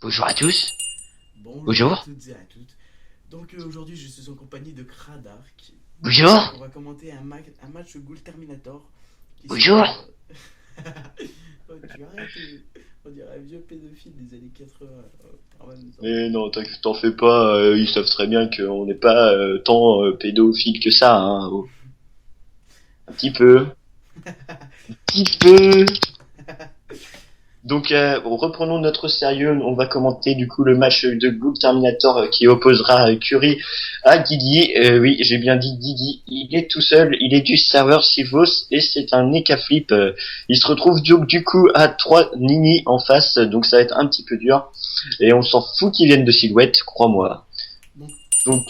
Bonjour à tous. Bonjour à Bonjour. toutes et à toutes. Donc aujourd'hui je suis en compagnie de Kradark. Donc Bonjour. on va commenter un match Ghoul Terminator qui Bonjour. sera... Oh, tu arrêtes, on dirait un vieux pédophile des années 80 en même temps. Mais non, t'en fais pas, ils savent très bien qu'on n'est pas tant pédophile que ça, hein. Oh. Un petit peu. Un petit peu. Donc, reprenons notre sérieux. On va commenter du coup le match de Group Terminator qui opposera Curie à Guigui. Oui, j'ai bien dit Guigui. Il est tout seul. Il est du serveur Sivos et c'est un Nekaflip. Il se retrouve donc du coup à 3 Nini en face. Donc ça va être un petit peu dur. Et on s'en fout qu'ils viennent de Silhouette, crois-moi. Donc, Donc,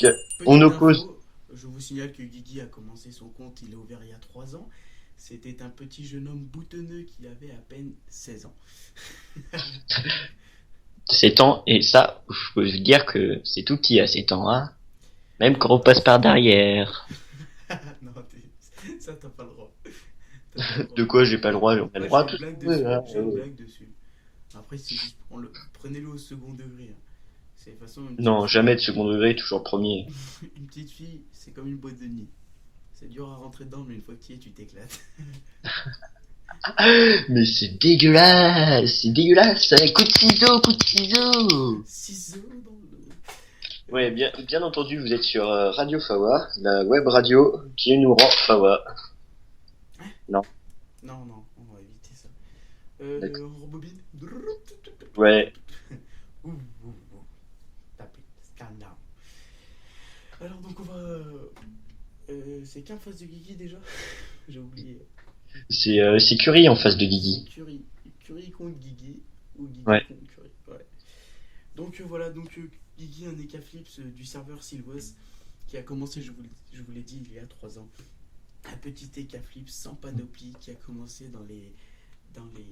on petite oppose. info, je vous signale que Guigui a commencé son compte, il l'a ouvert il y a 3 ans. C'était un petit jeune homme boutonneux qui avait à peine 16 ans. 7 ans, et ça, je peux vous dire que c'est tout petit à 7 ans, hein. Même quand on passe par derrière. Non, ça t'as pas le droit. T'as pas le droit. De quoi j'ai pas le droit? On a le Moi droit j'ai à une tout ce blague qu'on veut, dessus. hein. J'ai une blague dessus. Après, c'est juste, prenez-le au second degré, hein. C'est de toute façon une petite Non, fille. jamais de second degré, toujours premier. Une petite fille, c'est comme une boîte de nuit. C'est dur à rentrer dedans, mais une fois que tu y es, tu t'éclates. Mais c'est dégueulasse, coup de ciseaux, coup de ciseaux. Ciseaux dans le. Ouais, bien entendu, vous êtes sur Radio Fawa, la web radio qui nous rend Fawa. Non, Non, non, on va éviter ça. d'accord. On rebobine. Ouais, Ouh, ouh, ouh. Tapez, calm down. Alors, donc, on va. C'est qui en face de Guigui déjà? J'ai oublié. c'est Curie en face de Guigui. Curie. Curie contre Guigui. Ou Guigui Ouais. contre Curie. Ouais. Donc voilà, donc Guigui, un Ekaflips du serveur Sylvos qui a commencé, je vous l'ai dit, il y a 3 ans. Un petit Ekaflips sans panoplie qui a commencé dans les. Dans les.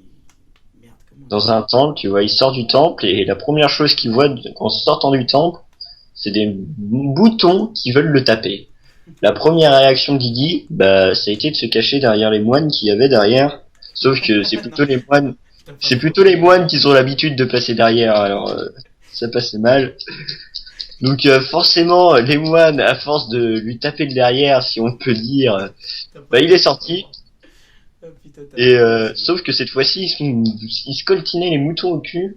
Merde, comment on Dans appelle un temple, tu vois, il sort du temple et la première chose qu'il voit en sortant du temple, c'est des boutons qui veulent le taper. La première réaction de Guigui, bah, ça a été de se cacher derrière les moines qu'il y avait derrière. Sauf que c'est ça Non, plutôt les moines, t'as pas le c'est droit. plutôt les moines qui ont l'habitude de passer derrière. Alors, ça passait mal. Donc, forcément, les moines, à force de lui taper le derrière, si on peut dire, T'as pas bah, le il est droit. sorti. Ah putain, t'as Et pas le droit. sauf que cette fois-ci, ils se coltinaient les moutons au cul.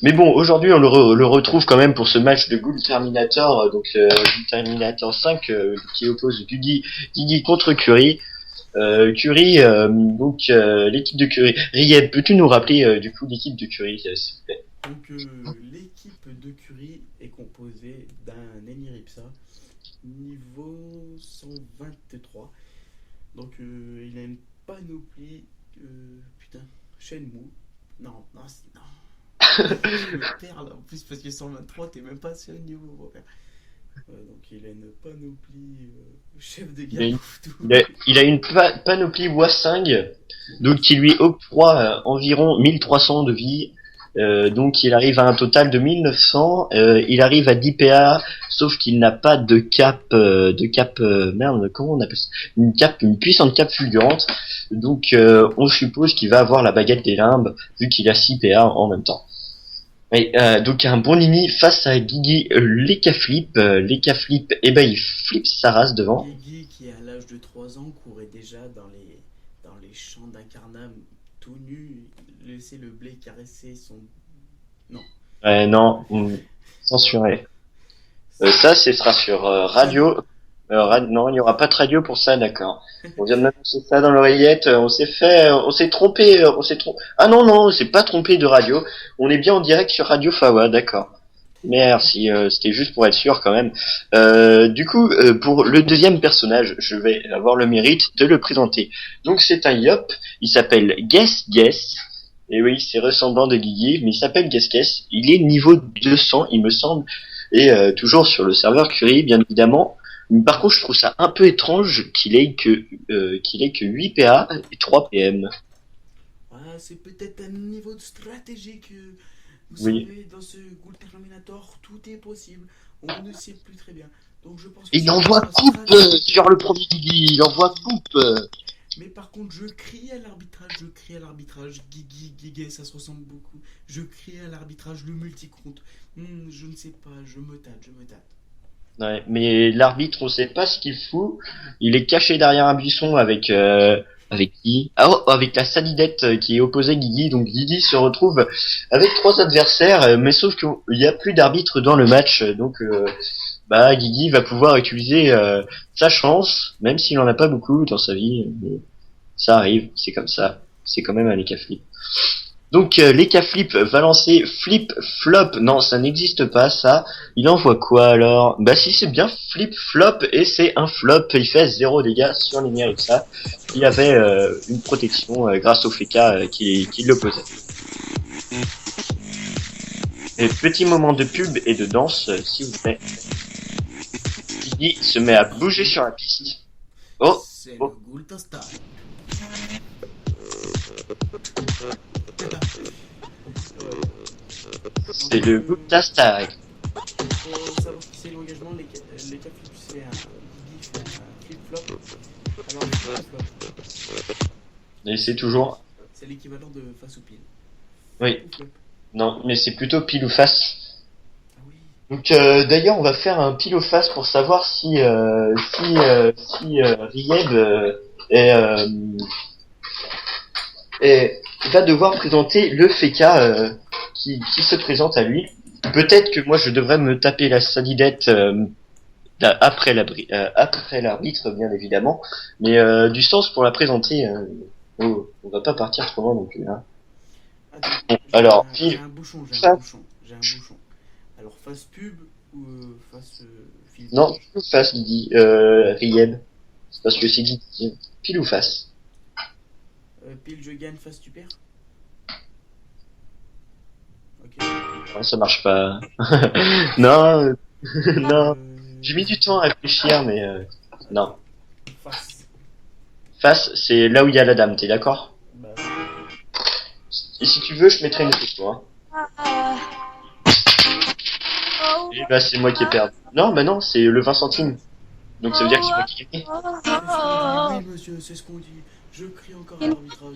Mais bon, aujourd'hui, on le retrouve quand même pour ce match de Ghoul Terminator, donc Ghoul Terminator 5, qui oppose Guigui contre Curie. Curie, donc l'équipe de Curie. Ried, peux-tu nous rappeler du coup l'équipe de Curie, s'il te plaît? Donc l'équipe de Curie est composée d'un Eniripsa niveau 123. Donc il a une panoplie. Putain, Shenmue. Non, non, non. Je me perds là en plus parce que 123, t'es même pas sur le niveau, mon frère. Donc il a une panoplie chef de Il a guerre une, pour tout. il a une panoplie Wasing, donc qui lui octroie environ 1300 de vie. Donc il arrive à un total de 1900. Il arrive à 10 PA, sauf qu'il n'a pas de cap, merde, comment on appelle ça? Une puissante cape fulgurante. Donc on suppose qu'il va avoir la baguette des limbes, vu qu'il a 6 PA en même temps. Et, donc un bon Nini face à Guigui, l'Ekaflip, et ben il flippe sa race devant. Guigui qui à l'âge de 3 ans courait déjà dans les champs d'Incarnam tout nu, laissait le blé caresser son. Non. Non, censuré. Ça, ce sera sur Ça non. radio. Non, il n'y aura pas de radio pour ça, d'accord. On vient de m'annoncer ça dans l'oreillette. On s'est trompé, Ah non, non, on s'est pas trompé de radio. On est bien en direct sur Radio Fawa, d'accord. Merci, c'était juste pour être sûr quand même. Du coup, pour le deuxième personnage, je vais avoir le mérite de le présenter. Donc c'est un Yop, il s'appelle Guess Guess. Et oui, c'est ressemblant de Guigui, mais il s'appelle Guess Guess. Il est niveau 200, il me semble, et toujours sur le serveur Curie, bien évidemment. Par contre, je trouve ça un peu étrange qu'il ait que 8 PA et 3 PM. Ah, c'est peut-être un niveau de stratégie que. Vous Oui. savez, dans ce Ghoul Terminator, tout est possible. On ne sait plus très bien. Donc je pense que Il c'est envoie la coupe stratégie. sur le premier Guigui, il envoie coupe. Mais par contre, je crie à l'arbitrage, Guigui, Guiguet, ça se ressemble beaucoup. Je crie à l'arbitrage, le multicompte. Je ne sais pas, je me tâte. Ouais, mais l'arbitre, on sait pas ce qu'il fout. Il est caché derrière un buisson avec qui? Ah, oh, avec la Salidette qui est opposée à Guigui. Donc Guigui se retrouve avec 3 adversaires, mais sauf qu'il y a plus d'arbitre dans le match. Donc bah Guigui va pouvoir utiliser sa chance, même s'il en a pas beaucoup dans sa vie. Mais ça arrive, c'est comme ça. C'est quand même un Leka Flip. Donc Leka Flip va lancer Flip Flop. Non, ça n'existe pas ça. Il envoie quoi alors? Bah si, c'est bien Flip Flop et c'est un flop. Il fait 0 dégâts sur l'Enyirixa. Il avait une protection grâce au Feka qui l'opposait. Et petit moment de pub et de danse, s'il vous plaît. Guigui se met à bouger sur la piste. Oh, C'est oh. le Gulta Style. C'est le Gupta Style. Faut savoir qui c'est l'engagement, les flip, c'est un Guigui fait un flip-flop. Alors, le flip-flop, Et c'est toujours... c'est l'équivalent de face au pile. Oui. Ou flop. Non, mais c'est plutôt pile ou face. Ah oui. Donc d'ailleurs, on va faire un pile ou face pour savoir si Rieb va devoir présenter le Feka qui se présente à lui. Peut-être que moi je devrais me taper la Salidette après l'arbitre, bien évidemment, mais du sens pour la présenter. On va pas partir trop loin non plus. Hein. Attends, alors, j'ai un bouchon. Alors, face pub ou face film? Non, pile ou face, dit Rieb. C'est parce que c'est dit pile ou face. Pile, je gagne, face, tu perds? Ok. Non, ça marche pas. Non, non. Euh, J'ai mis du temps à réfléchir, mais non. Face. Face, c'est là où il y a la dame, t'es d'accord? Bah, Et si tu veux, je mettrai une question. Hein. Et bah c'est moi qui ai perdu. Non, bah non, c'est le 20 centimes. Donc ça veut dire que c'est moi qui ai gagné. oui, monsieur, c'est ce qu'on dit. Je crie encore à l'arbitrage.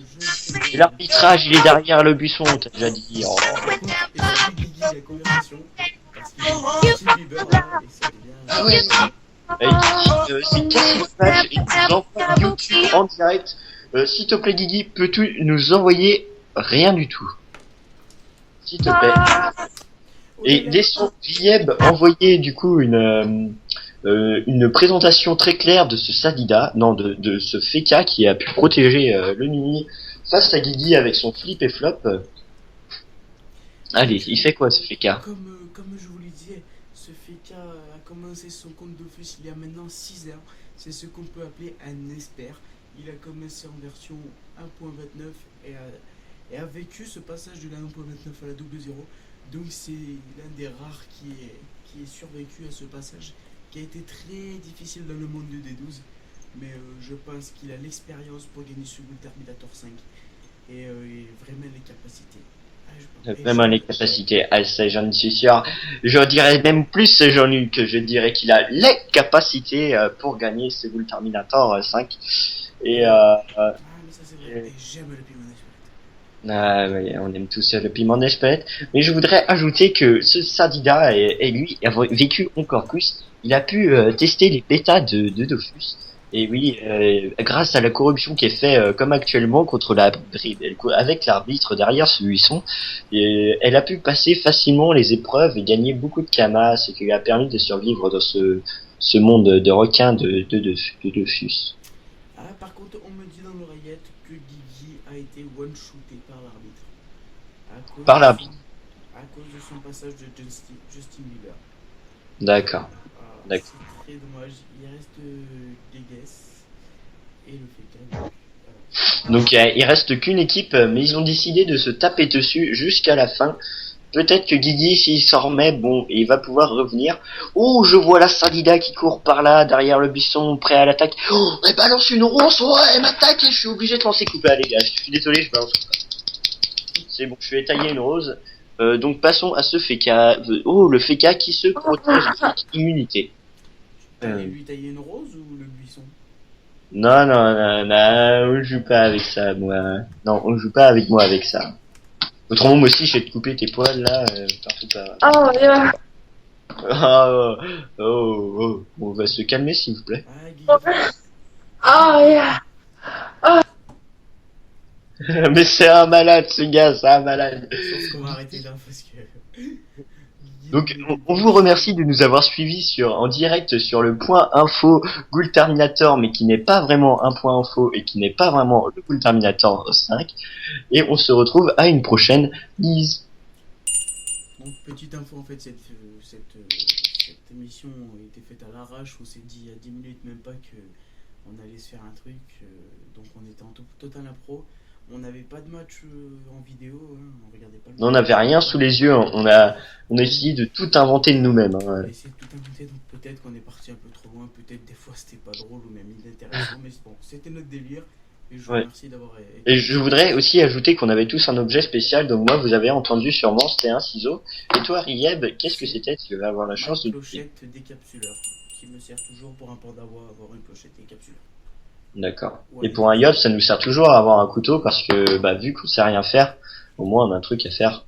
Et l'arbitrage, il est derrière le buisson, t'as déjà dit. Oh. Et c'est Guigui la conversation. Parce qu'il est Justin Bieber là, et ça devient. Ah ouais. C'est cassé le match et nous envoie YouTube en direct. S'il te plaît, Guigui, peux-tu nous envoyer rien du tout? S'il te plaît. Et laissons Rieb envoyer du coup une présentation très claire de ce Salida, non de ce Feka qui a pu protéger le Mini face à Guigui avec son flip et flop. Allez, il fait quoi ce Feka? Comme je vous le disais, ce Feka a commencé son compte Dofus il y a maintenant 6 heures. C'est ce qu'on peut appeler un expert. Il a commencé en version 1.29 et a vécu ce passage de la 1.29 à la 0.0. Donc c'est l'un des rares qui est survécu à ce passage, qui a été très difficile dans le monde de D12. Mais je pense qu'il a l'expérience pour gagner ce Gold Terminator 5 et vraiment les capacités. Vraiment les capacités, ah ça j'en suis sûr. Je dirais même plus Jean-Luc, je dirais qu'il a les capacités pour gagner ce Gold Terminator 5. Et mais ça c'est vrai, et j'aime le piment d'Espelette. ah, ouais, on aime tous le piment d'Espelette. Mais je voudrais ajouter que ce Sadida et lui a vécu encore plus. Il a pu tester les bêtas de Dofus. Et oui, grâce à la corruption qui est faite comme actuellement contre avec l'arbitre derrière ce buisson, elle a pu passer facilement les épreuves et gagner beaucoup de kamas, ce qui lui a permis de survivre dans ce monde de requins de Dofus. Ah, par contre, on me dit dans l'oreillette que Guigui a été one-shooté par l'arbitre. Par l'arbitre. À cause de son passage de Justin Bieber. D'accord. D'accord. C'est très dommage. Il reste Guegues et le Feka. Donc il reste qu'une équipe, mais ils ont décidé de se taper dessus jusqu'à la fin. Peut-être que Guigui, s'il s'en remet, bon, il va pouvoir revenir. Oh, je vois la Salida qui court par là, derrière le buisson, prêt à l'attaque. Oh, elle balance une rose, oh, elle m'attaque et je suis obligé de lancer couper. Allez, gars, je suis désolé, je balance. C'est bon, je vais tailler une rose. Donc passons à ce Feka. Oh, le Feka qui se protège avec immunité. Lui tailler une rose ou le buisson? Non, non, non, non, on joue pas avec ça, moi. Non, on joue pas avec moi avec ça. Autrement, moi aussi, je vais te couper tes poils, là, partout par... Oh, yeah. Oh, oh, oh, on va se calmer, s'il vous plaît. Ah, Guigui, Oh, yeah. Mais c'est un malade, ce gars, c'est un malade. je pense qu'on va arrêter là parce que. Donc, on vous remercie de nous avoir suivis en direct sur le point info Ghoul Terminator, mais qui n'est pas vraiment un point info et qui n'est pas vraiment le Ghoul Terminator 5. Et on se retrouve à une prochaine. Bise. Donc, petite info, en fait, cette émission a été faite à l'arrache. On s'est dit il y a 10 minutes, même pas, que on allait se faire un truc. Donc, on était en total impro. On n'avait pas de match en vidéo. Hein, on regardait pas le On match. n'avait rien sous les yeux, on a essayé de tout inventer de nous-mêmes. On Hein. a essayé de tout inventer, donc peut-être qu'on est parti un peu trop loin. Peut-être des fois c'était pas drôle ou même inintéressant. Mais bon, c'était notre délire. Et je vous Ouais. remercie d'avoir été. Et je voudrais aussi ajouter qu'on avait tous un objet spécial, donc moi vous avez entendu sûrement, c'était un ciseau. Et toi Rieb, qu'est-ce que c'était? Tu vas avoir la chance Ma de... clochette décapsuleur qui me sert toujours pour un panda avoir une clochette décapsuleur. D'accord. Ouais. Et pour un Yop, ça nous sert toujours à avoir un couteau parce que bah vu qu'on sait rien faire, au moins on a un truc à faire.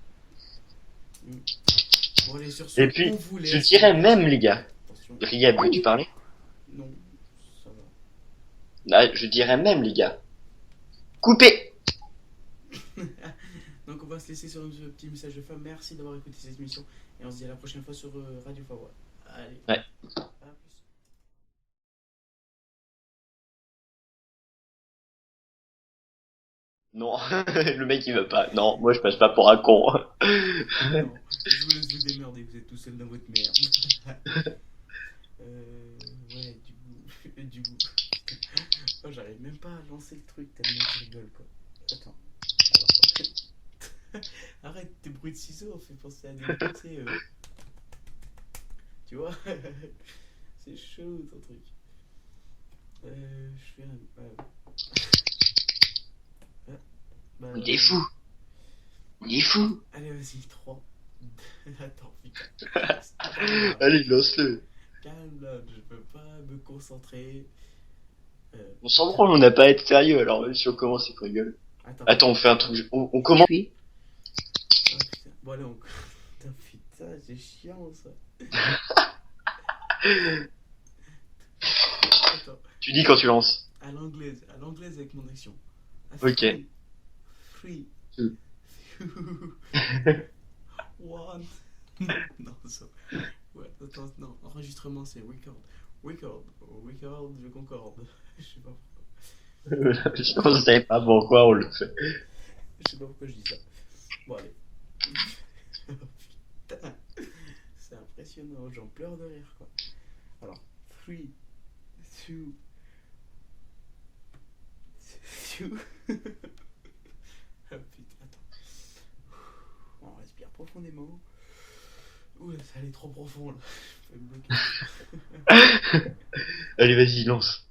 Bon, allez, sur ce, Et puis, on vous je laisse. dirais même les gars, Attention. Rieb, veux-tu parler? Non, ça va. Ah, je dirais même les gars. Coupez! Donc on va se laisser sur un petit message de fin. Merci d'avoir écouté cette émission. Et on se dit à la prochaine fois sur Radio Fawa. Allez. Ouais. À plus. Non, le mec il veut pas. Non, moi je passe pas pour un con. Non, je vous laisse vous démerder, vous êtes tout seul dans votre merde. Ouais, du coup. Oh, j'arrive même pas à lancer le truc tellement je rigole quoi. Attends. Alors. Arrête, tes bruits de ciseaux, on fait penser à des bruits, tu sais. Tu vois. C'est chaud ton truc. Je fais un. Il est fou. Il est fou. Allez, vas-y, 3. Attends, putain. Allez, lance-le. Calme-là, je peux pas me concentrer. On s'en branle, on n'a pas à être sérieux, alors même si on commence et qu'on rigole. Attends, on fait un truc, on commence. Oh, putain. Bon, allez, on. Putain, c'est chiant ça. Attends, Tu dis quand tu lances. à l'anglaise avec mon action. Ok. 3, 2. 2, 1. Non, ça. Ouais, attends, non, enregistrement c'est record. Record, je concorde. Je sais pas pourquoi. Je ne savais pas pourquoi on le fait. Je sais pas pourquoi je dis ça. Bon, allez. Putain, c'est impressionnant, j'en pleure de rire quoi. Alors, 3, 2, 2. Ah putain, attends. On respire profondément. Ouh, ça allait trop profond là. Je peux me bloquer. Allez, vas-y, lance.